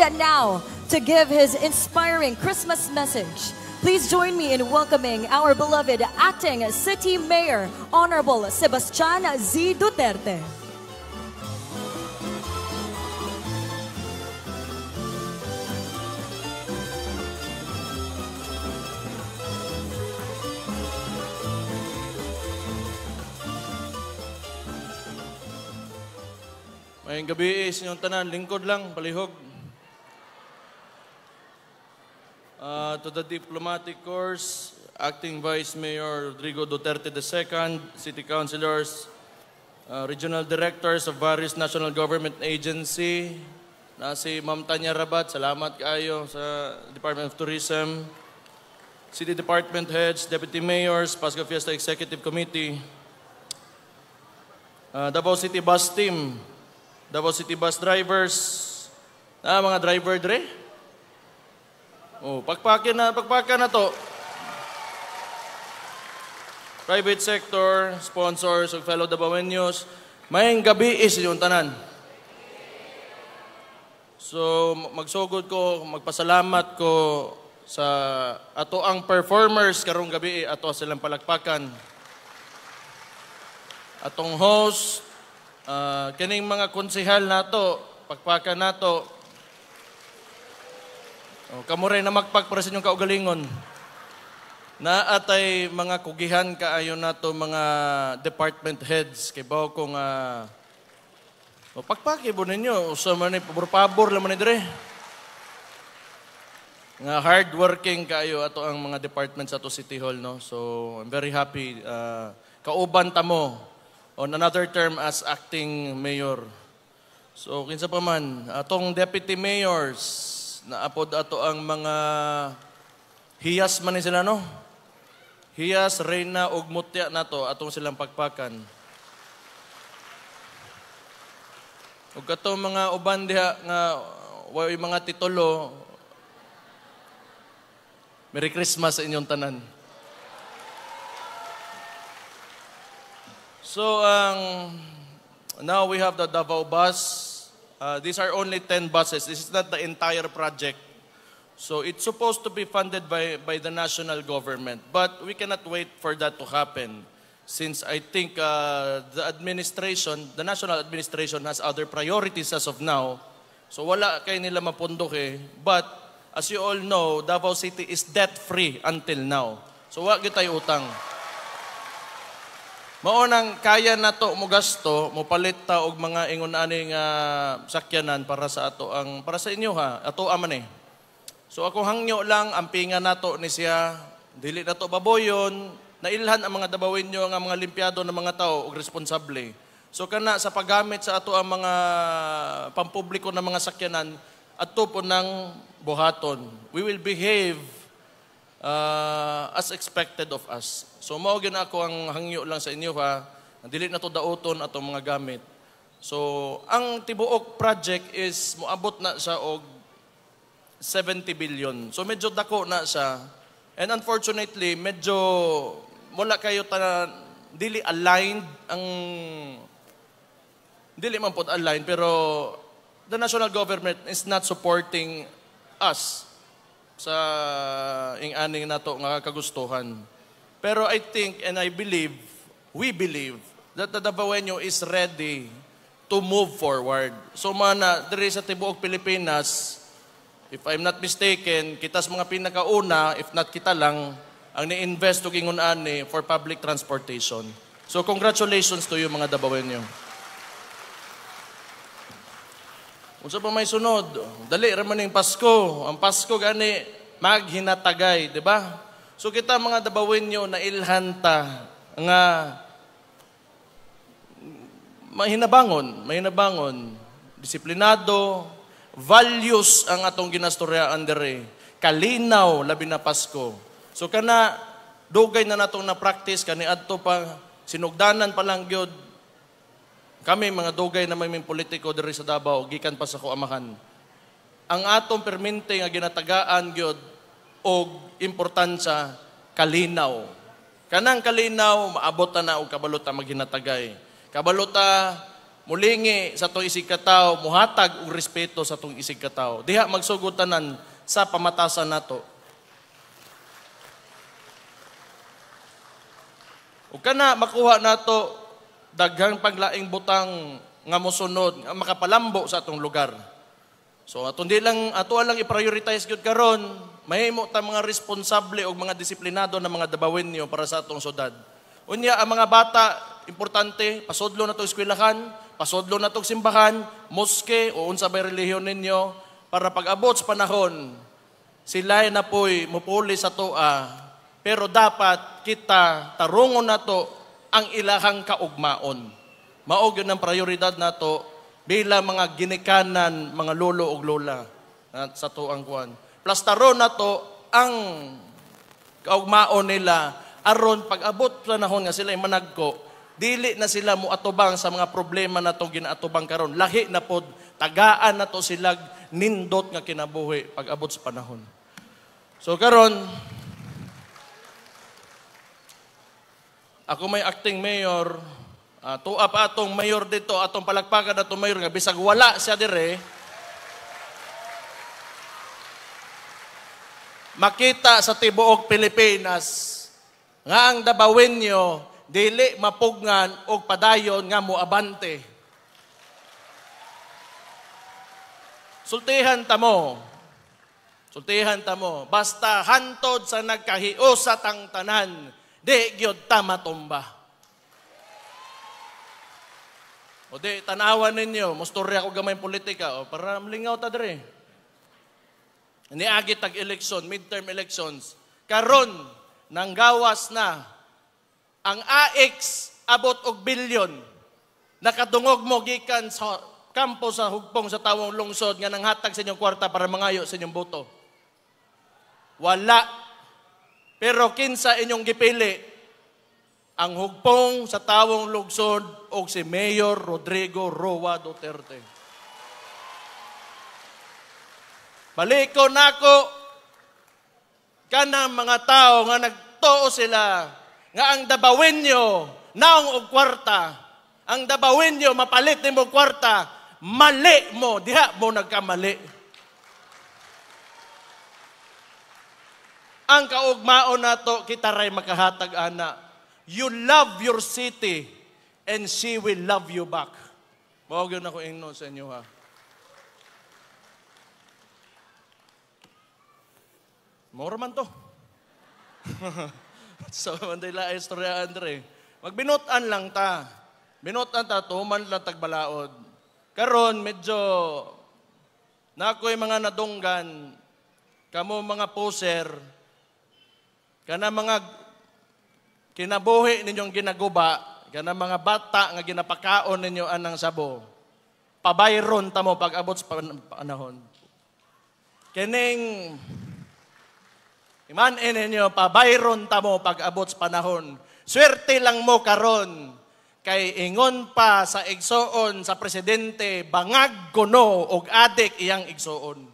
And now, to give his inspiring Christmas message, please join me in welcoming our beloved Acting City Mayor, Honorable Sebastian Z. Duterte. Ngayong gabi sa inyong tanan, lingkod lang, palihog. To the Diplomatic Corps, Acting Vice Mayor Rodrigo Duterte II, City Councilors, Regional Directors of various national government agency, na si Ma'am Tanya Rabat, salamat kayo sa Department of Tourism, City Department Heads, Deputy Mayors, Pasko Fiesta Executive Committee, Davao City Bus Team, Davao City Bus Drivers, mga driver dre. Oh, pagpakan na to. Private sector, sponsors, ug fellow Davaoenos, mayong gabi is yung tanan. So, magsugod ko, magpasalamat ko sa ato ang performers karong gabi, ato silang palakpakan. Atong host, kining mga konsehal nato, pagpakan nato. Kamo rin na magpag para sa inyong kaugalingon. Na atay mga kugihan kaayo nato mga department heads kay bawo kung pagpaki po ninyo usa man ni pabor laman ni dire. Nga hardworking kaayo ato ang mga departments sa ato City Hall, no. So I'm very happy kauban ta mo on another term as acting mayor. So kinsa pa man atong deputy mayors na apod ato ang mga hiyas man ni sila, no? Hiyas, reyna, ug mutya nato atong silang pagpakan. Ug atong mga uban diha nga way mga titulo, Merry Christmas sa inyong tanan. So, now we have the Davao Bus. These are only 10 buses. This is not the entire project. So it's supposed to be funded by the national government. But we cannot wait for that to happen since I think the national administration has other priorities as of now. So wala kay nila mapundok eh. But as you all know, Davao City is debt-free until now. So wag gyud tay utang. Maunang kaya nato mo gasto, mo palit ta og mga ingon ani nga sakyanan para sa inyo ha, ato man eh. So ako hangyo lang ampingan nato ni siya, dili nato baboyon, nailhan ang mga Davaoenyo nga mga limpyado ng mga tao og responsable. So kana sa paggamit sa ato ang mga pampubliko na mga sakyanan adto po ng buhaton. We will behave as expected of us. So mao gyud ako ang hangyo lang sa inyo ha, dili na to daoton atong mga gamit. So ang tibuok project is moabot na siya og 70 billion. So medyo dako na siya. And unfortunately, medyo wala kayo dili aligned ang dili man pod aligned pero the national government is not supporting us sa ing-aning nato nga kagustuhan. Pero I think and I believe, we believe that the Davaoenyo is ready to move forward. So mana diri sa tibuok Pilipinas, if I'm not mistaken, kitas mga pinakauna, if not kita lang, ang ni-invest og ingon ani for public transportation. So congratulations to you mga Davaoenyo. Unsa pa may sunod? Dali ra man ning Pasko. Ang Pasko gani maghinatagay, di ba? So kita mga Davaoenyo na ilhanta nga mahinabangon, disiplinado, values ang atong ginastoryaan dere, kalinaw labi na Pasko. So kana dugay na natong na practice kani adto pa sinugdanan pa lang gyud kami mga dugay na may politiko diri sa Davao gikan pa sa kuamahan. Ang atong permente nga ginatagaan gyud og importansya kalinaw. Kanang kalinaw maabot na og kabalota maghinatagay. Kabalota mulingi sa itong isig katao, muhatag og respeto sa itong isig katao. Diha magsugutanan sa pamatasan nato. O kana makuha nato daghang paglaing butang nga mosunod, nga makapalambo sa atong lugar. So ato lang i-prioritize gyud karon, mahimo ta mga responsable o mga disiplinado na mga dabawenyo para sa atong syudad. Unya ang mga bata, importante, pasudlo na to eskwelahan, pasudlo na to simbahan, moske o unsa bay relihiyon ninyo para pag-abot sa panahon sila na po'y mupuli sa toa. Pero dapat kita tarungon nato ang ilahang kaugmaon. Mao gyud ang prioridad nato bilang mga ginikanan, mga lolo ug lola sa tuang kuan. Plus taron nato ang kaugmaon nila aron pag-abot panahon nga sila managko, dili na sila muatubang sa mga problema natong ginaatubang karon. Lahi na pod, tagaan nato sila nindot nga kinabuhi pag-abot sa panahon. So karon ako may acting mayor, tuwa pa atong mayor dito, atong palakpakan atong mayor nga bisag wala siya dire. Makita sa tibuok Pilipinas nga ang dabawenyo dili mapugnan og padayon nga moabante. Sultihan ta mo. Basta hantod sa nagkahiusat ang tanan, di gyud ta matumba. O di tanawan ninyo, mustorya ko gamay politika o para malingaw ta dire. Niagi tag election, midterm elections. Karon nang gawas na ang AX abot og bilyon. Nakadungog mo gikan sa kampo sa hugpong sa tawong lungsod nga nanghatag sa inyong kwarta para mangayo sa inyong boto. Wala. Pero kinsa inyong gipili? Ang hugpong sa tawong lungsod o si Mayor Rodrigo Roa Duterte. Baliko nako kanang mga tao nga nagtuo sila nga ang dabawenyo naong og kwarta. Ang dabawenyo mapalit nimo kwarta, mali mo, diha mo nagkamali. Ang kaugmaon nato kita ray makahatag ana. You love your city and she will love you back. Mao gyud ako ingno sa inyo ha. Mora man to. So, mandila istorya Andre. Magbinutan lang ta. Binutan ta, tuman lang tagbalaod. Karon medyo na ako'y mga nadunggan, kamo mga poser, kana mga kinabuhi ninyong ginaguba, kana mga bata nga ginapakaon ninyo anang sabo, pabayron ta mo pag-abot sa panahon. Kining imanin ninyo, pabayron ta mo pag-abot sa panahon. Swerte lang mo karon kay ingon pa sa igsoon sa presidente, bangag kuno og adik iyang igsoon.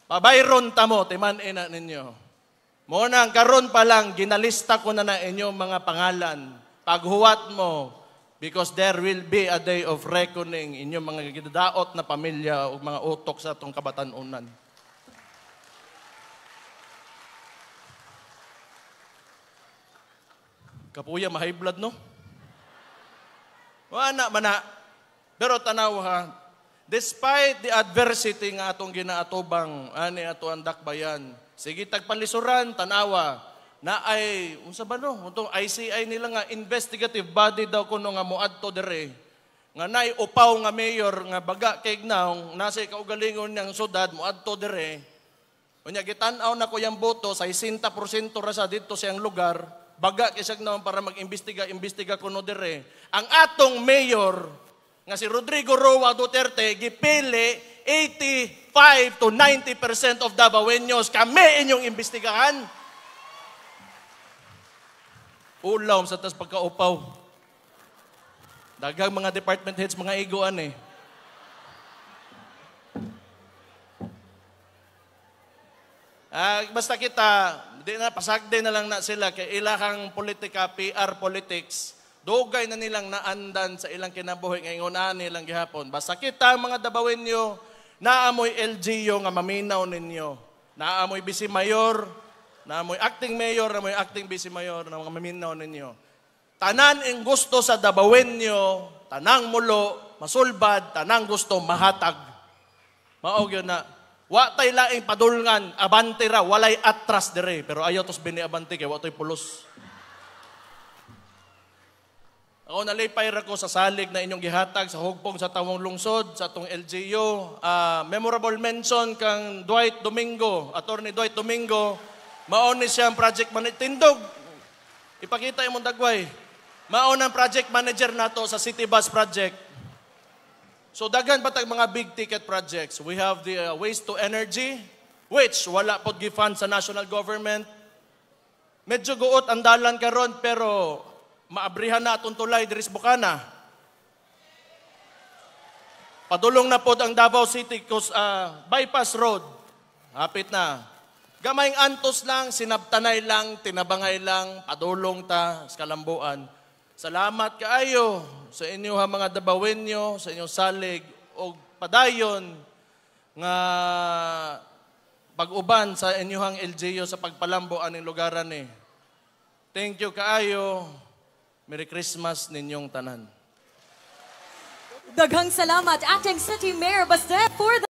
Pabayron ta mo, timanin na ninyo. Muna karon pa lang, ginalista ko na inyong mga pangalan. Paghuwat mo, because there will be a day of reckoning inyong mga gidadaot na pamilya o mga utok sa itong kabatanunan. Kapuya, ma-high blood, no? Wala man na. Pero tanaw ha, despite the adversity nga atong ginaatubang, ani ato ang dakbayan, sige tagpalisuran, tanawa, na ay, unsa ba no? Itong ICI nila nga, investigative body daw kuno nga muadto dire. Nga nay upaw nga mayor nga baga kay gnaong nasa kaugalingon ng sudad muadto dire. Unya gitan-aw na ko yang boto sa 60% ra sa dito sa yang lugar, baga kay gnaong para mag-imbestiga kuno dire. Ang atong mayor nga si Rodrigo Roa Duterte gipili 85 to 90% of Davaoenos kami inyong imbestigahan. Ulaw sa tas pagkaupaw. Dagang mga department heads, mga iguan eh. Basta kita, di na pasagde na lang na sila kay ilahang politika, PR politics. Dugay na nilang naandan sa ilang kinabuhi ngayon nilang gihapon. Basta kita mga Dabawenyo, naamoy LGU nga maminaw ninyo. Naamoy Vice Mayor, naamoy acting mayor, naamoy acting Vice Mayor na mga maminaw ninyo. Tanan ang gusto sa Dabawenyo, tanang mulo, masulbad, tanang gusto mahatag. Maog yun na. Wa tay laing padulngan, abante ra, walay atras dire. Pero ayaw tos bini abante kay wa to'y pulos. Ako nalipay ra ko sa salig na inyong gihatag sa hugpong sa tawong lungsod, sa atong LGU. Memorable mention kang Dwight Domingo, Attorney Dwight Domingo. Maon ni siyang project manager. Tindog, ipakita imong dagway. Maon ang project manager nato sa City Bus Project. So daghan pa tag mga big ticket projects. We have the waste to energy, which wala pod gi-fund sa national government. Medyo guot ang dalan karon pero maabrihan na atong tulay diri sa Bukana. Padulong na pod ang Davao City bypass road. Hapit na. Gamayng antos lang, sinabtanay lang, tinabangay lang, padulong ta sa kalambuan. Salamat kaayo sa inyo mga Dabawenyo, sa inyong salig o padayon nga pag-uban sa inyong LGU sa pagpalambo aning lugaran ni. Thank you kaayo. Merry Christmas ninyong tanan. Daghang salamat, Acting City Mayor Baste, for the